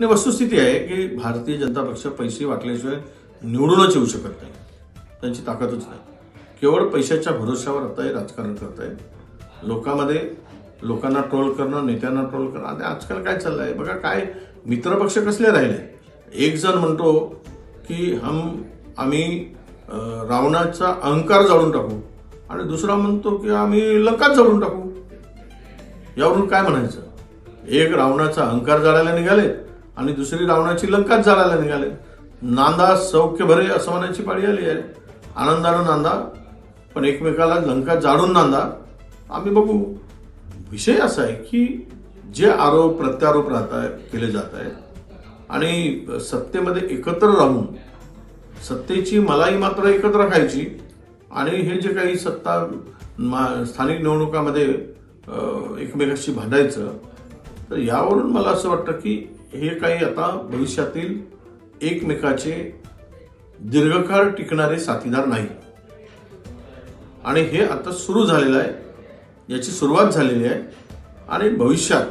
आणि वस्तुस्थिती आहे की भारतीय जनता पक्ष पैसे वाटल्याशिवाय निवडूनच येऊ शकत नाही, त्यांची ताकदच नाही. केवळ पैशाच्या भरोश्यावर आता हे राजकारण करत आहे. लोकांना ट्रोल करणं, नेत्यांना ट्रोल करणं. आणि आजकाल काय चाललं आहे बघा, काय मित्रपक्ष कसले राहिले. एक जण म्हणतो की आम्ही रावणाचा अहंकार जाळून टाकू, आणि दुसरा म्हणतो की आम्ही लंकाच जाळून टाकू. यावरून काय म्हणायचं? एक रावणाचा अहंकार जाळायला निघाले आणि दुसरी रावणाची लंकाच जाळायला निघाले. नांदा सौख्य भरे असं म्हणायची पाळी आली आहे. आनंदानं नांदा, पण एकमेकाला लंका जाळून नांदा. आम्ही बघू. विषय असा आहे की जे आरोप प्रत्यारोप केले जात आहेत आणि सत्तेमध्ये एकत्र राहून सत्तेची मलाई मात्र एकत्र खायची, आणि हे जे काही सत्ता स्थानिक निवडणुकामध्ये एकमेकाशी भांडायचं, तर यावरून मला असं वाटतं की हे काही आता भविष्यातील एकमेकाचे दीर्घकाळ टिकणारे साथीदार नाही. आणि हे आता सुरू झालेलं आहे, याची सुरुवात झालेली आहे. आणि भविष्यात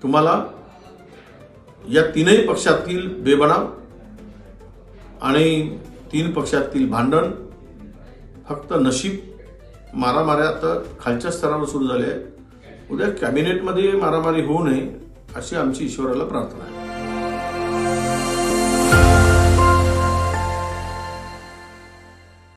तुम्हाला या तीनही पक्षातील बेबनाव आणि तीन पक्षातील भांडण, फक्त नशीब, मारामाऱ्या आता खालच्या स्तरावर सुरू झाल्या आहेत. उद्या कॅबिनेटमध्ये मारामारी होऊ नये अशी आमची ईश्वराला प्रार्थना आहे.